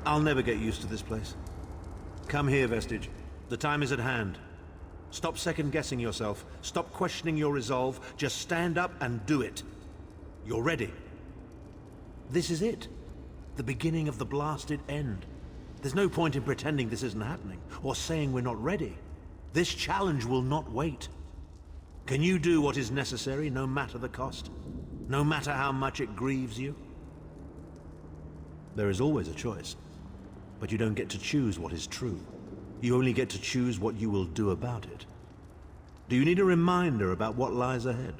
I'll never get used to this place. Come here, Vestige. The time is at hand. Stop second-guessing yourself. Stop questioning your resolve. Just stand up and do it. You're ready. This is it. The beginning of the blasted end. There's no point in pretending this isn't happening, or saying we're not ready. This challenge will not wait. Can you do what is necessary, no matter the cost? No matter how much it grieves you? There is always a choice. But you don't get to choose what is true. You only get to choose what you will do about it. Do you need a reminder about what lies ahead?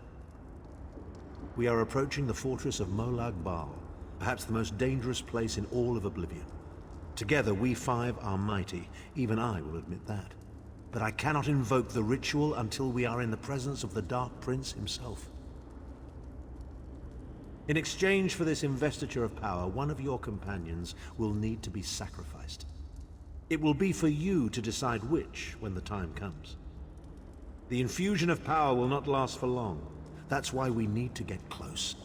We are approaching the fortress of Molag Bal, perhaps the most dangerous place in all of Oblivion. Together, we five are mighty. Even I will admit that. But I cannot invoke the ritual until we are in the presence of the Dark Prince himself. In exchange for this investiture of power, one of your companions will need to be sacrificed. It will be for you to decide which when the time comes. The infusion of power will not last for long. That's why we need to get close.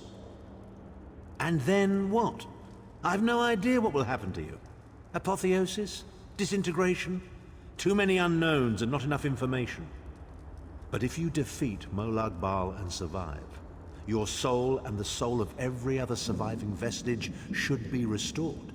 And then what? I've no idea what will happen to you. Apotheosis? Disintegration? Too many unknowns and not enough information. But if you defeat Molag Bal and survive, your soul and the soul of every other surviving vestige should be restored.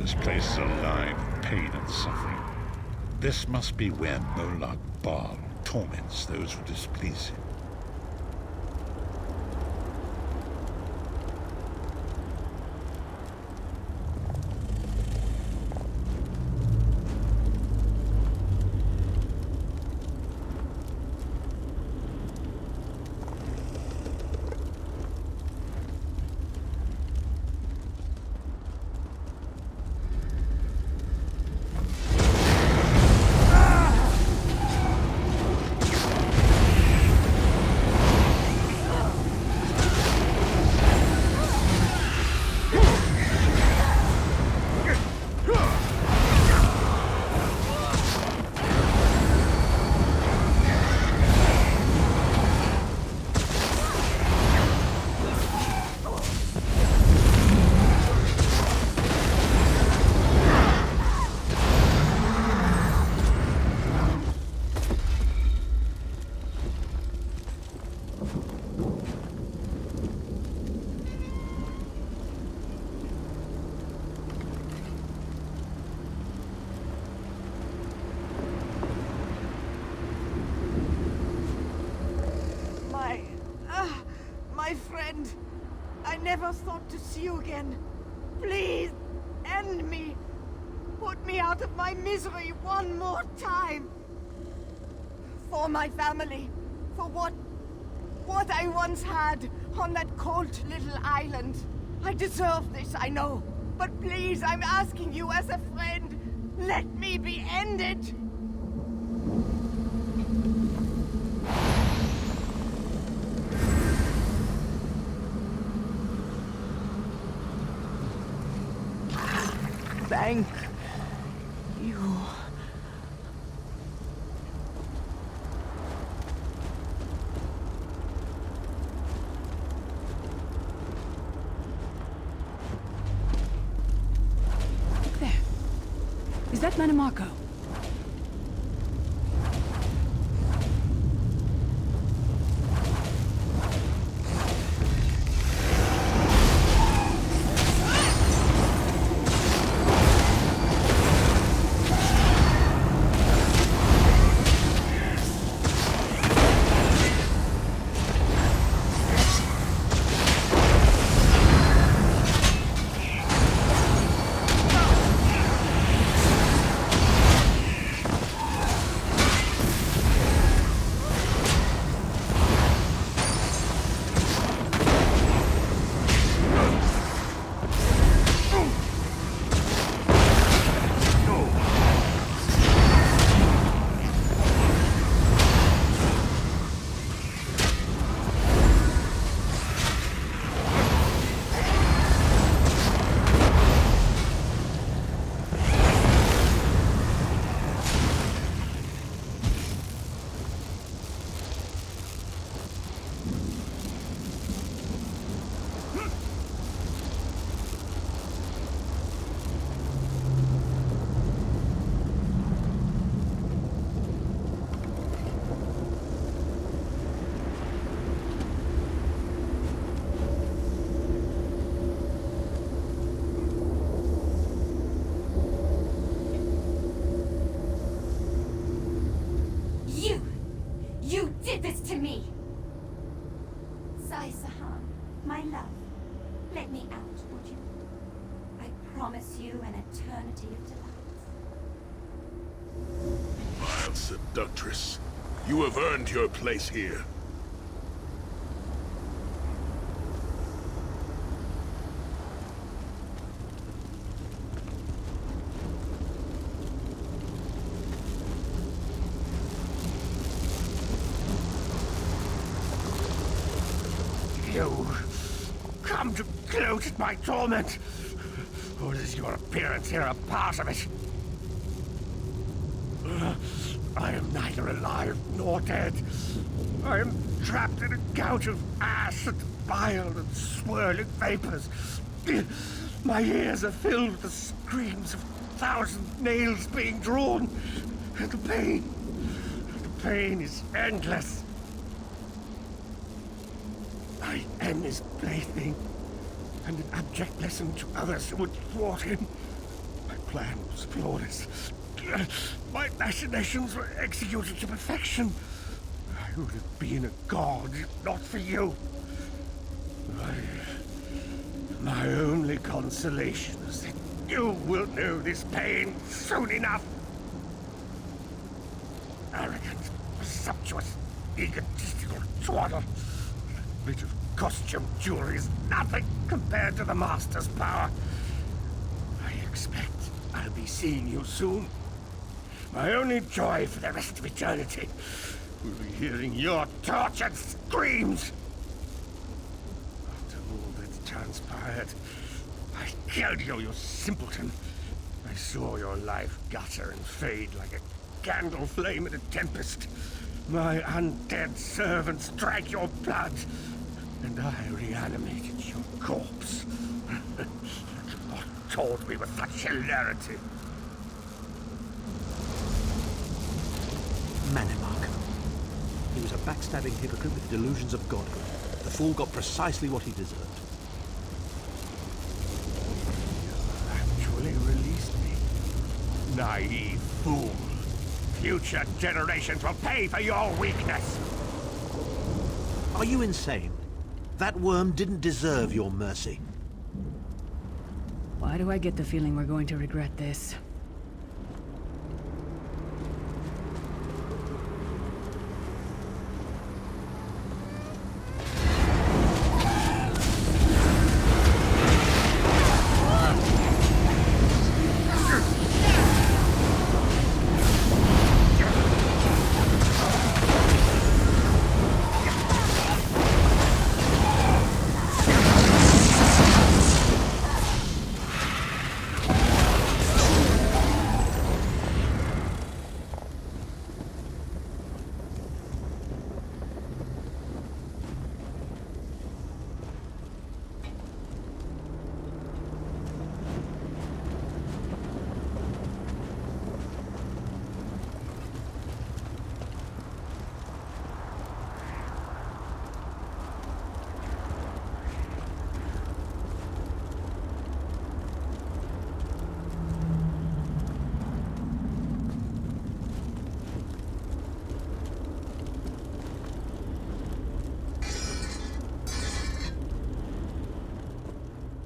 This place is alive with pain and suffering. This must be where Molag Bal torments those who displease him. My friend, I never thought to see you again. Please, end me. Put me out of my misery one more time. For my family, for what I once had on that cold little island. I deserve this, I know. But please, I'm asking you as a friend, let me be ended. Thank you. There. Is that Manamako? You did this to me! Sai Sahan, my love, let me out, would you? I promise you an eternity of delight. Vile seductress, you have earned your place here. You come to gloat at my torment, or is your appearance here a part of it? I am neither alive nor dead. I am trapped in a gouge of ash and bile and swirling vapors. My ears are filled with the screams of 1,000 nails being drawn, and the pain is endless. I am his plaything, and an abject lesson to others who would thwart him. plan was flawless. My machinations were executed to perfection. I would have been a god if not for you. My only consolation is that you will know this pain soon enough. Arrogant, presumptuous, egotistical twaddle. A bit of costume jewelry is nothing compared to the Master's power. I expect I'll be seeing you soon. My only joy for the rest of eternity will be hearing your tortured screams. After all that transpired, I killed you, you simpleton. I saw your life gutter and fade like a candle flame in a tempest. My undead servants drank your blood, and I reanimated your corpse. Not told me with such hilarity. Mannimark. He was a backstabbing hypocrite with delusions of godhood. The fool got precisely what he deserved. You actually released me. Naive fool. Future generations will pay for your weakness. Are you insane? That worm didn't deserve your mercy. Why do I get the feeling we're going to regret this?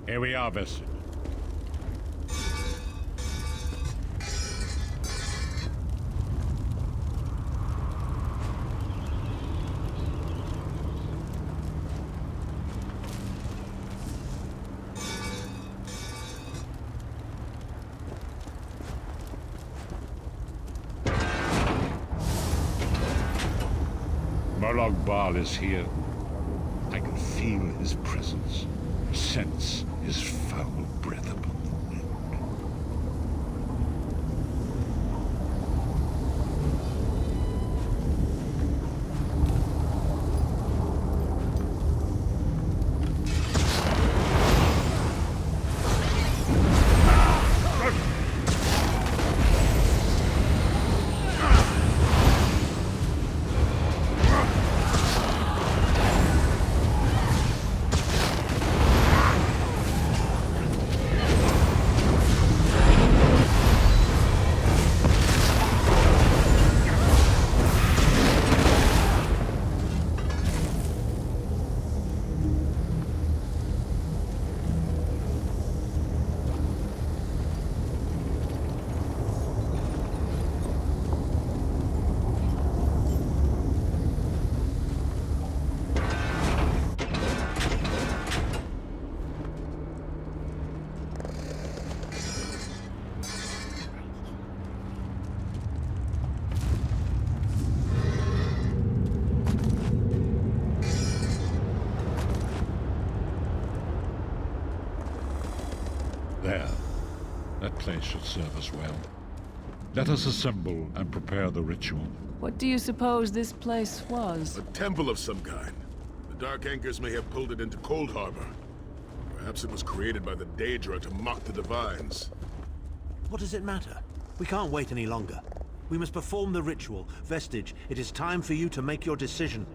Here we are, Vestige. Molag Bal is here. I can feel his presence, sense his foul breath upon the wind. There. That place should serve us well. Let us assemble and prepare the ritual. What do you suppose this place was? A temple of some kind. The Dark Anchors may have pulled it into Cold Harbor. Perhaps it was created by the Daedra to mock the Divines. What does it matter? We can't wait any longer. We must perform the ritual. Vestige, it is time for you to make your decision.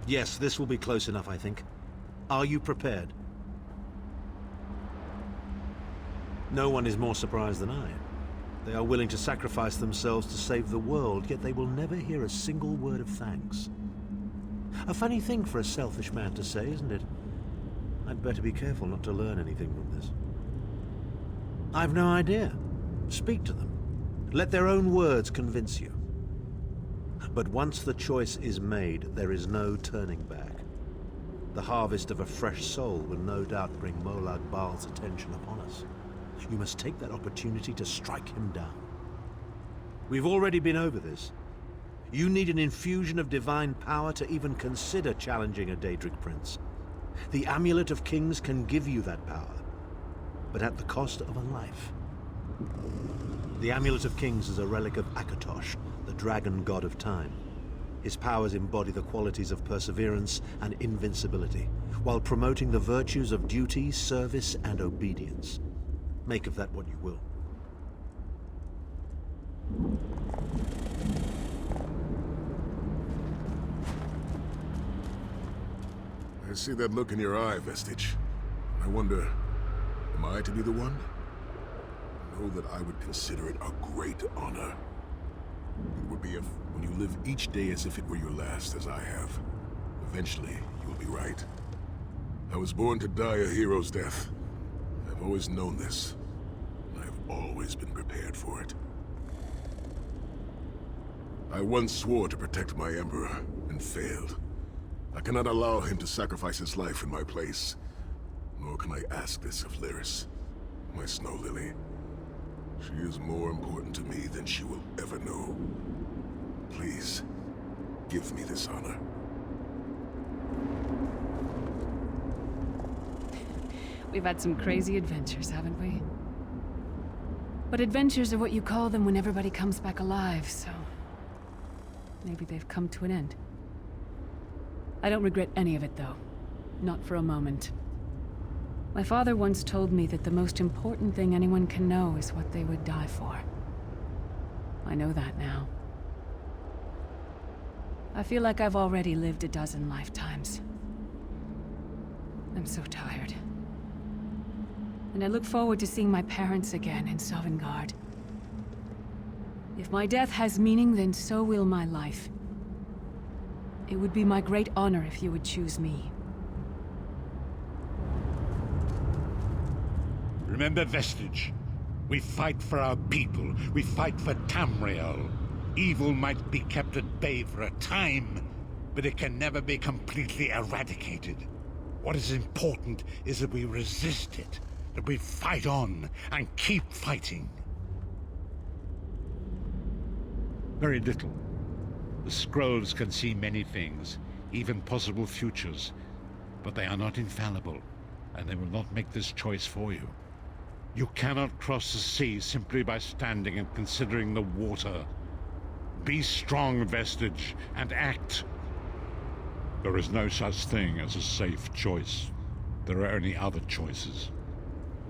Yes, this will be close enough, I think. Are you prepared? No one is more surprised than I. They are willing to sacrifice themselves to save the world, yet they will never hear a single word of thanks. A funny thing for a selfish man to say, isn't it? I'd better be careful not to learn anything from this. I've no idea. Speak to them. Let their own words convince you. But once the choice is made, there is no turning back. The harvest of a fresh soul will no doubt bring Molag Bal's attention upon us. You must take that opportunity to strike him down. We've already been over this. You need an infusion of divine power to even consider challenging a Daedric prince. The Amulet of Kings can give you that power, but at the cost of a life. The Amulet of Kings is a relic of Akatosh, the dragon god of time. His powers embody the qualities of perseverance and invincibility, while promoting the virtues of duty, service, and obedience. Make of that what you will. I see that look in your eye, Vestige. I wonder, am I to be the one? Know that I would consider it a great honor. It would be if, when you live each day as if it were your last, as I have, eventually you'll be right. I was born to die a hero's death. I've always known this. And I've always been prepared for it. I once swore to protect my Emperor, and failed. I cannot allow him to sacrifice his life in my place. Nor can I ask this of Lyris, my snow lily. She is more important to me than she will ever know. Please, give me this honor. We've had some crazy adventures, haven't we? But adventures are what you call them when everybody comes back alive, so... maybe they've come to an end. I don't regret any of it, though. Not for a moment. My father once told me that the most important thing anyone can know is what they would die for. I know that now. I feel like I've already lived a dozen lifetimes. I'm so tired. And I look forward to seeing my parents again in Sovngarde. If my death has meaning, then so will my life. It would be my great honor if you would choose me. Remember, Vestige. We fight for our people. We fight for Tamriel. Evil might be kept at bay for a time, but it can never be completely eradicated. What is important is that we resist it, that we fight on and keep fighting. Very little. The scrolls can see many things, even possible futures, but they are not infallible, and they will not make this choice for you. You cannot cross the sea simply by standing and considering the water. Be strong, Vestige, and act. There is no such thing as a safe choice. There are only other choices.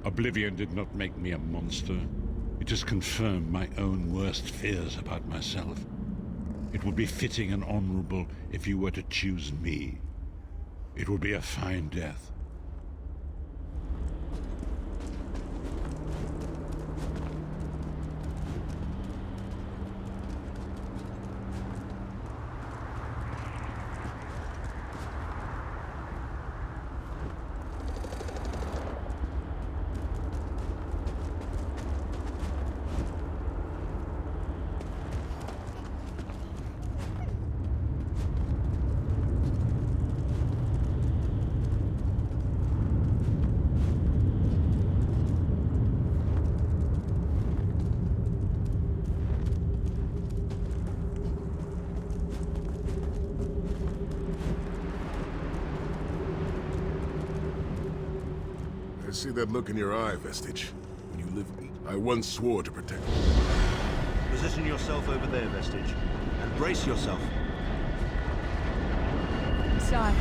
Oblivion did not make me a monster. It just confirmed my own worst fears about myself. It would be fitting and honorable if you were to choose me. It would be a fine death. I see that look in your eye, Vestige. When you live... I once swore to protect... Position yourself over there, Vestige, and brace yourself. Sorry.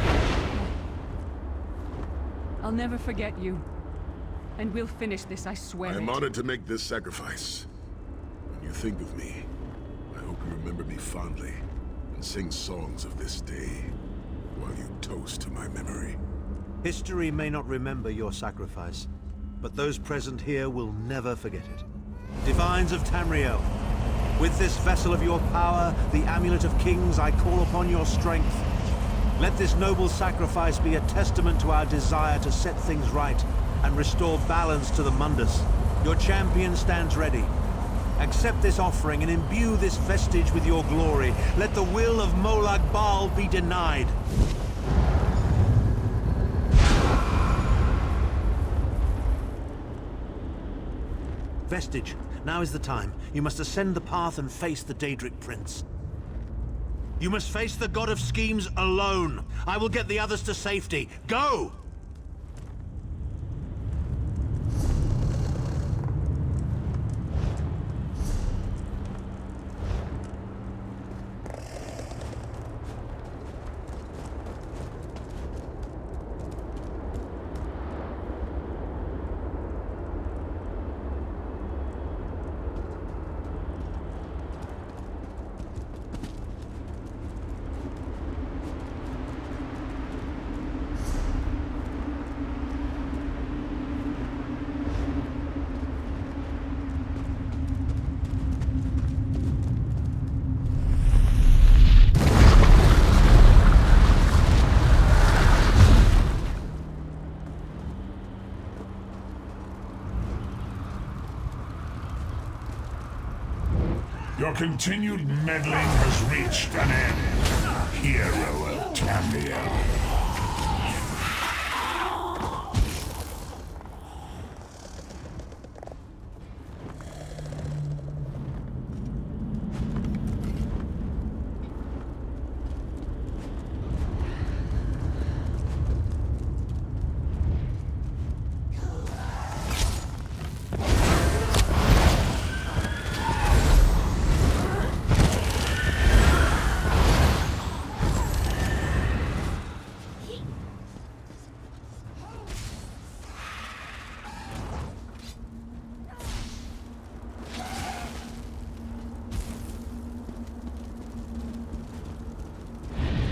I'll never forget you. And we'll finish this, I swear I'm it. honored to make this sacrifice. When you think of me, I hope you remember me fondly and sing songs of this day. while you toast to my memory. History may not remember your sacrifice, but those present here will never forget it. Divines of Tamriel, with this vessel of your power, the Amulet of Kings, I call upon your strength. Let this noble sacrifice be a testament to our desire to set things right and restore balance to the Mundus. Your champion stands ready. Accept this offering and imbue this vestige with your glory. Let the will of Molag Bal be denied. Vestige, now is the time. You must ascend the path and face the Daedric Prince. You must face the God of Schemes alone. I will get the others to safety. Go! Your continued meddling has reached an end, hero of Tamriel.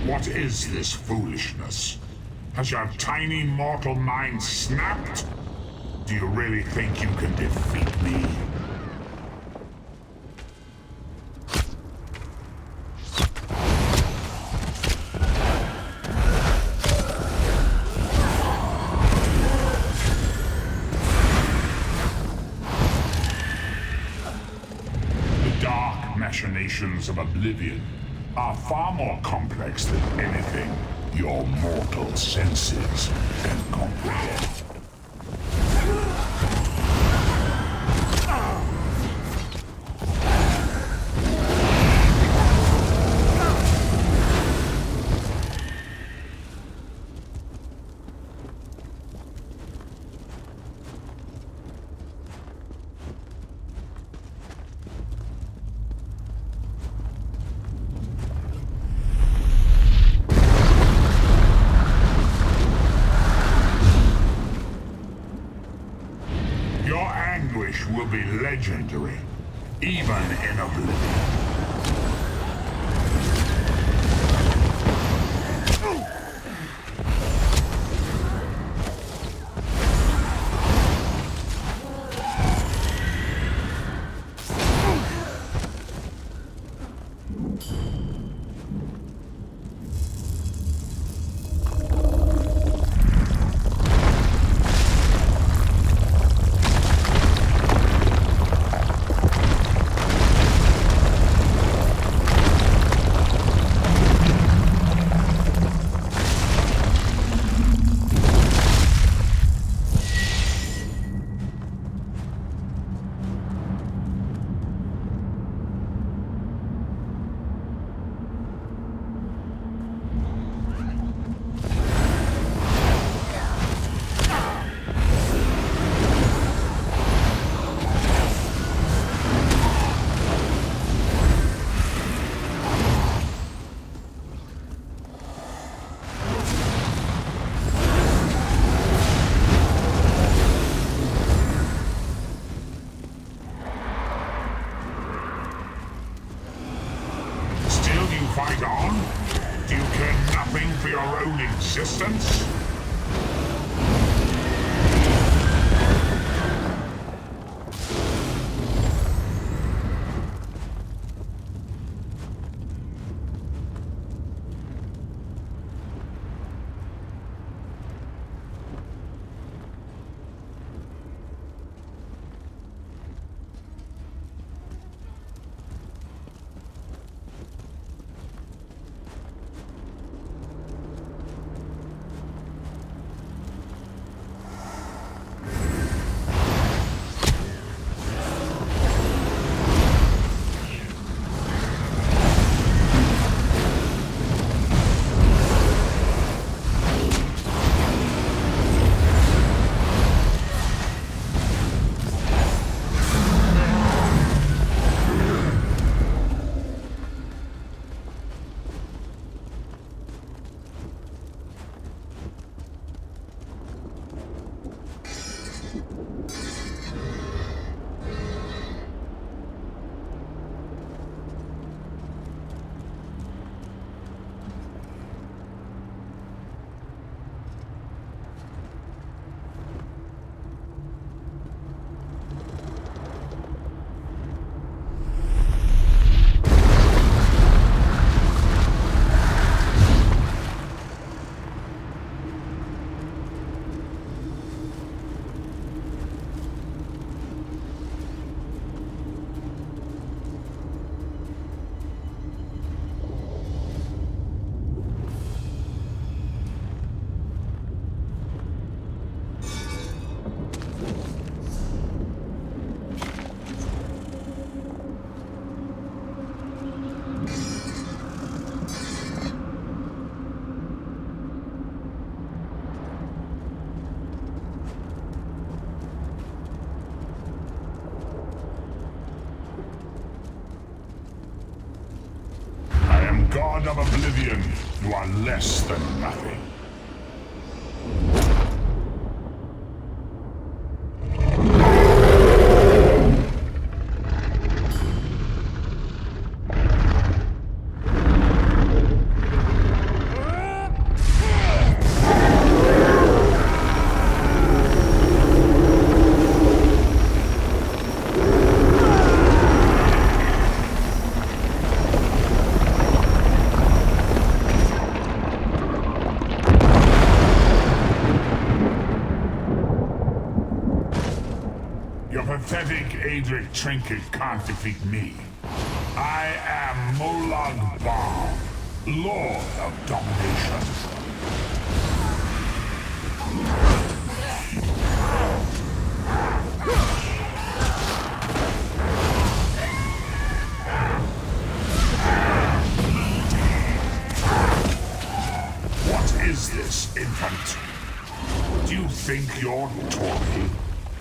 What is this foolishness? Has your tiny mortal mind snapped? Do you really think you can defeat me? The dark machinations of Oblivion are far more complex than anything your mortal senses can comprehend. Will be legendary, even in Oblivion. for your own existence? God of Oblivion, you are less than nothing. Pathetic Adric trinket can't defeat me. I am Molag Bal, Lord of Domination. What is this, infant? Do you think your toy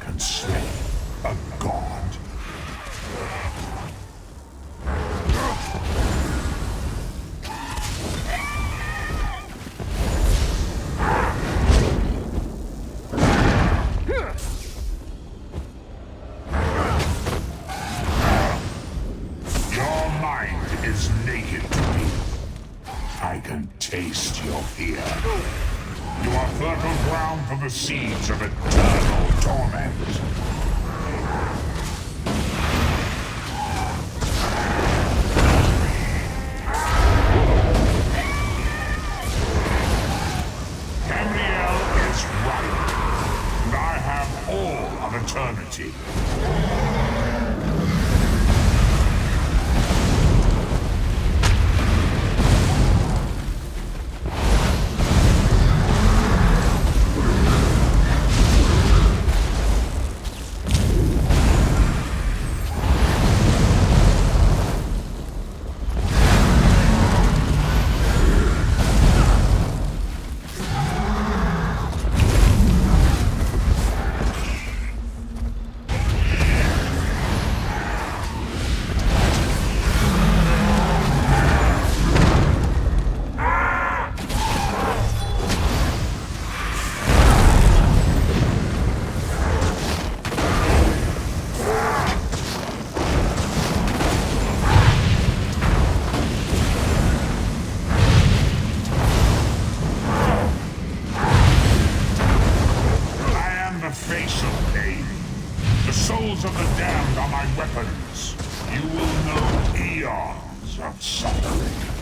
can slay a god? Your mind is naked to me. I can taste your fear. You are fertile ground for the seeds of eternal torment. Eternity. souls of the damned are my weapons. You will know eons of suffering.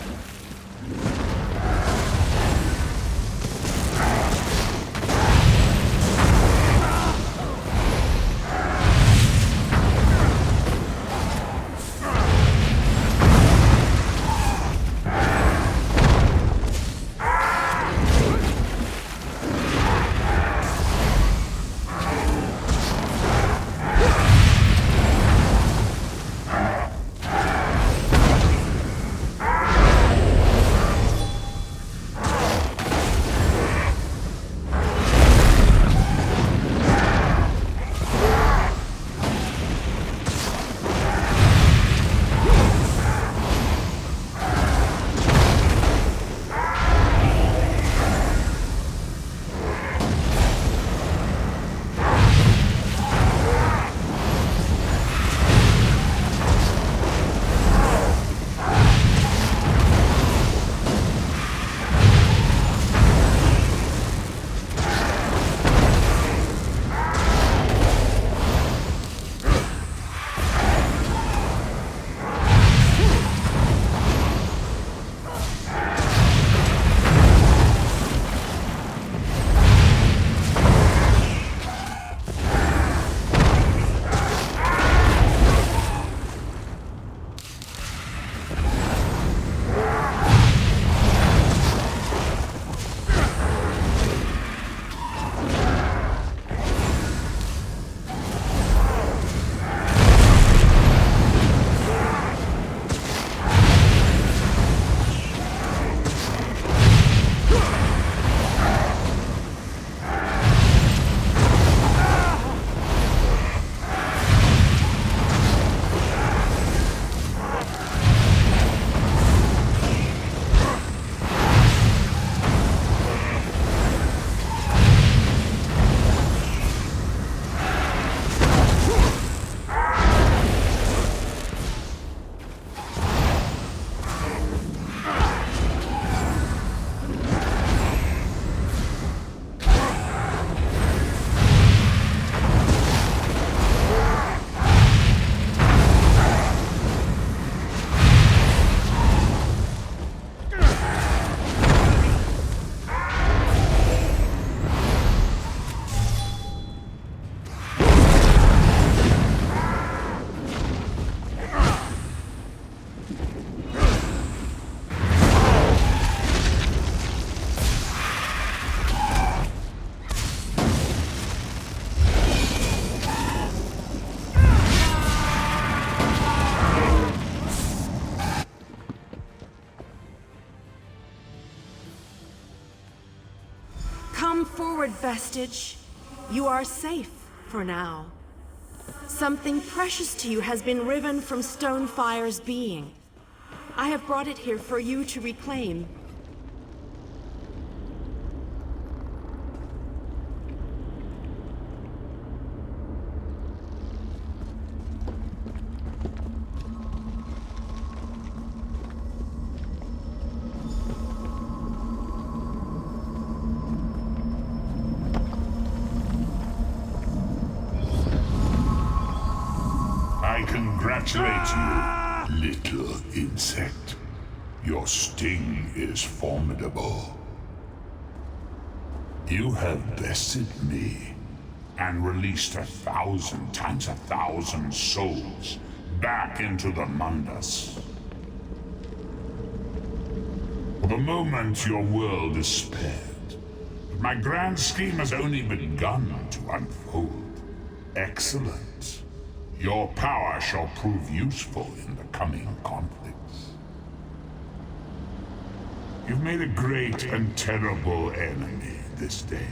Come forward, Vestige. You are safe for now. Something precious to you has been riven from Stonefire's being. I have brought it here for you to reclaim. Congratulate you, little insect. Your sting is formidable. You have bested me and released 1,000 times 1,000 souls back into the Mundus. For the moment, your world is spared. But my grand scheme has only begun to unfold. Excellent. Your power shall prove useful in the coming conflicts. You've made a great and terrible enemy this day.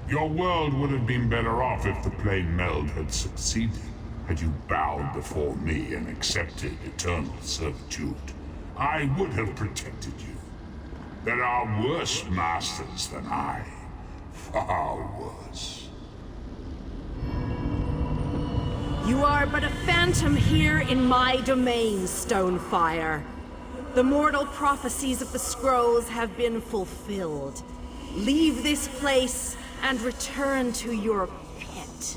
Your world would have been better off if the plane meld had succeeded, had you bowed before me and accepted eternal servitude. I would have protected you. There are worse masters than I. Far worse. You are but a phantom here in my domain, Stonefire. The mortal prophecies of the scrolls have been fulfilled. Leave this place and return to your pit.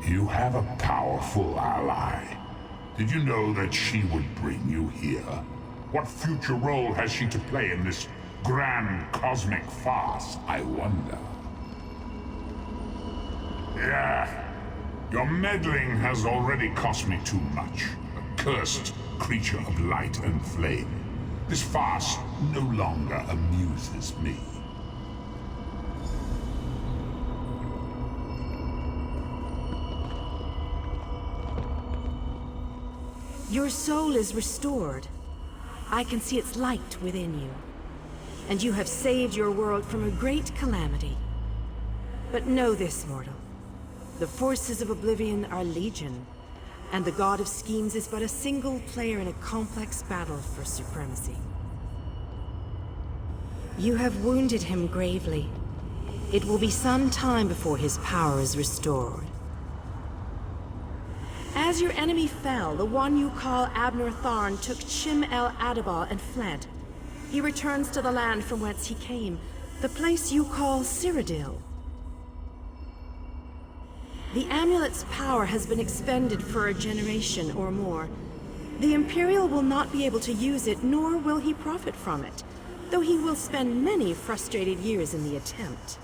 You have a powerful ally. Did you know that she would bring you here? What future role has she to play in this grand cosmic farce, I wonder? Yeah. Your meddling has already cost me too much. A cursed creature of light and flame. This farce no longer amuses me. Your soul is restored. I can see its light within you. And you have saved your world from a great calamity. But know this, mortal. The forces of Oblivion are legion, and the God of Schemes is but a single player in a complex battle for supremacy. You have wounded him gravely. It will be some time before his power is restored. As your enemy fell, the one you call Abner Tharn took Chim El Adabah and fled. He returns to the land from whence he came, the place you call Cyrodiil. The amulet's power has been expended for a generation or more. The Imperial will not be able to use it, nor will he profit from it, though he will spend many frustrated years in the attempt.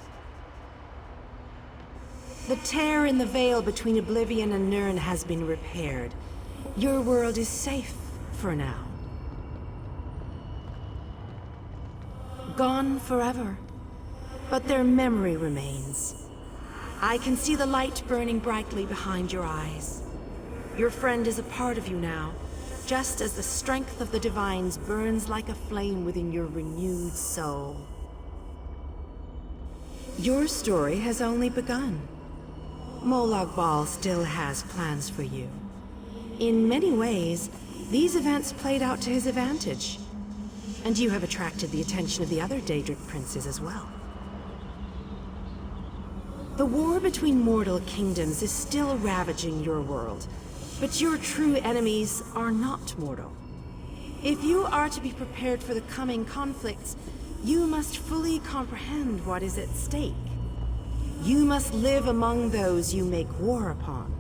The tear in the veil between Oblivion and Nirn has been repaired. Your world is safe for now. Gone forever, but their memory remains. I can see the light burning brightly behind your eyes. Your friend is a part of you now, just as the strength of the Divines burns like a flame within your renewed soul. Your story has only begun. Molag Bal still has plans for you. In many ways, these events played out to his advantage. And you have attracted the attention of the other Daedric princes as well. The war between mortal kingdoms is still ravaging your world, but your true enemies are not mortal. If you are to be prepared for the coming conflicts, you must fully comprehend what is at stake. You must live among those you make war upon.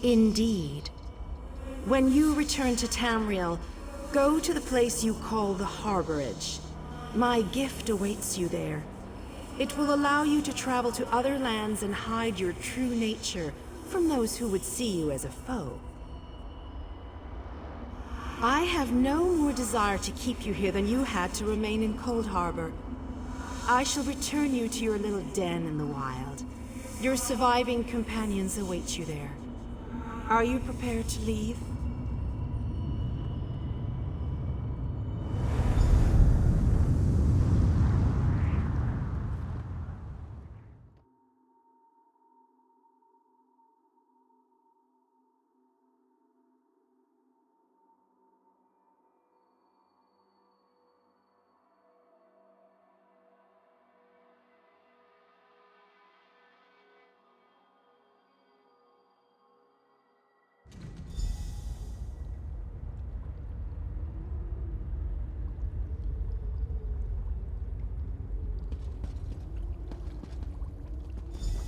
Indeed. When you return to Tamriel, go to the place you call the Harborage. My gift awaits you there. It will allow you to travel to other lands and hide your true nature from those who would see you as a foe. I have no more desire to keep you here than you had to remain in Cold Harbor. I shall return you to your little den in the wild. Your surviving companions await you there. Are you prepared to leave?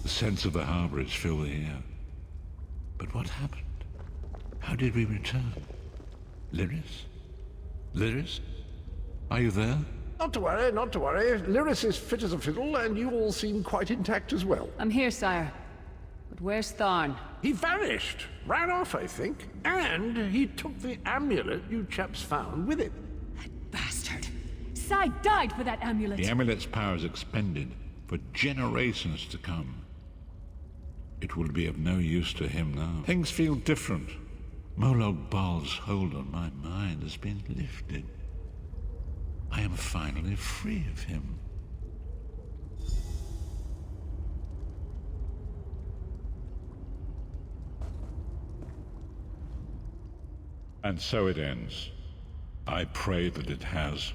The sense of the harborage filled the air. But what happened? How did we return? Lyris? Lyris? Are you there? Not to worry, not to worry. Lyris is fit as a fiddle, and you all seem quite intact as well. I'm here, sire. But where's Tharn? He vanished. Ran off, I think. And he took the amulet you chaps found with him. Bastard! Sai died for that amulet! The amulet's power is expended for generations to come. It will be of no use to him now. Things feel different. Molag Bal's hold on my mind has been lifted. I am finally free of him. And so it ends. I pray that it has,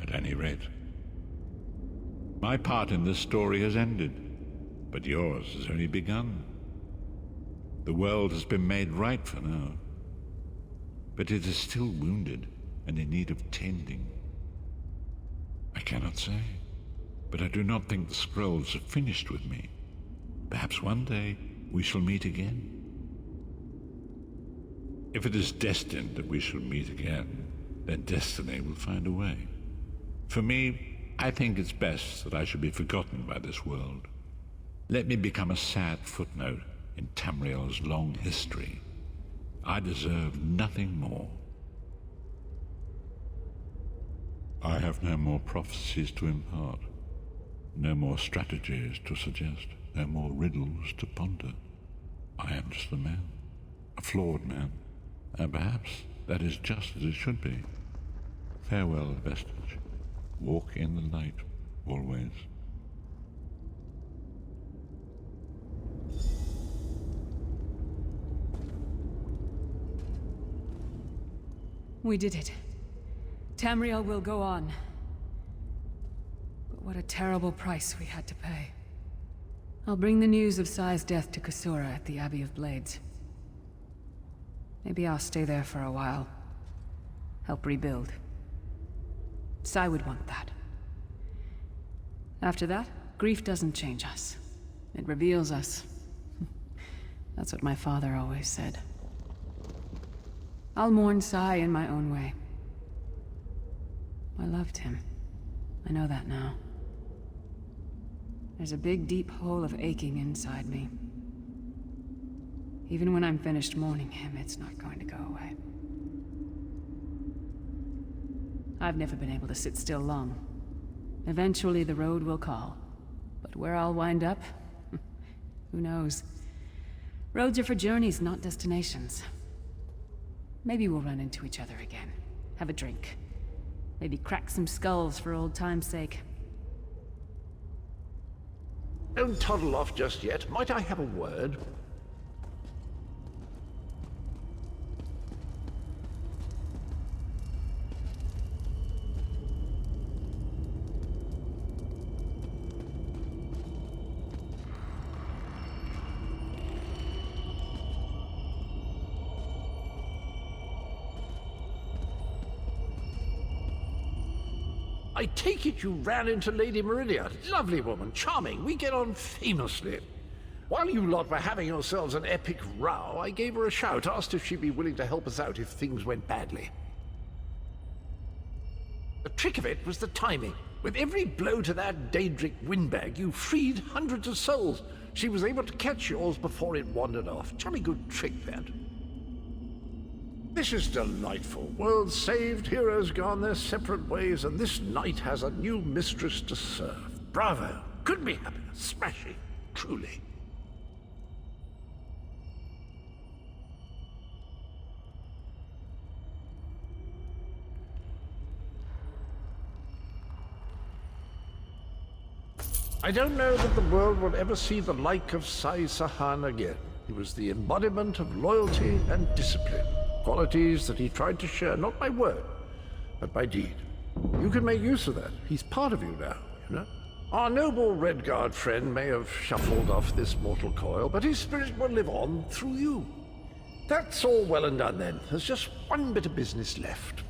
at any rate. My part in this story has ended, but yours has only begun. The world has been made right for now, but it is still wounded and in need of tending. I cannot say, but I do not think the scrolls have finished with me. Perhaps one day we shall meet again. If it is destined that we shall meet again, then destiny will find a way. For me, I think it's best that I should be forgotten by this world. Let me become a sad footnote in Tamriel's long history. I deserve nothing more. I have no more prophecies to impart, no more strategies to suggest, no more riddles to ponder. I am just a man, a flawed man, and perhaps that is just as it should be. Farewell, Vestige. Walk in the light, always. We did it. Tamriel will go on. But what a terrible price we had to pay. I'll bring the news of Sai's death to Kasura at the Abbey of Blades. Maybe I'll stay there for a while. Help rebuild. Sai would want that. After that, grief doesn't change us. It reveals us. That's what my father always said. I'll mourn Sai in my own way. I loved him. I know that now. There's a big, deep hole of aching inside me. Even when I'm finished mourning him, it's not going to go away. I've never been able to sit still long. Eventually the road will call. But where I'll wind up? Who knows? Roads are for journeys, not destinations. Maybe we'll run into each other again. Have a drink. Maybe crack some skulls for old time's sake. Don't toddle off just yet. Might I have a word? I take it you ran into Lady Meridia. Lovely woman, charming. We get on famously. While you lot were having yourselves an epic row, I gave her a shout, asked if she'd be willing to help us out if things went badly. The trick of it was the timing. With every blow to that Daedric windbag, you freed hundreds of souls. She was able to catch yours before it wandered off. Jolly good trick, that. This is delightful. Worlds saved, heroes gone their separate ways, and this knight has a new mistress to serve. Bravo! Couldn't be happier. Smashing. Truly. I don't know that the world will ever see the like of Sai Sahan again. He was the embodiment of loyalty and discipline. Qualities that he tried to share, not by word, but by deed. You can make use of that. He's part of you now, you know? Our noble Redguard friend may have shuffled off this mortal coil, but his spirit will live on through you. That's all well and done then. There's just one bit of business left.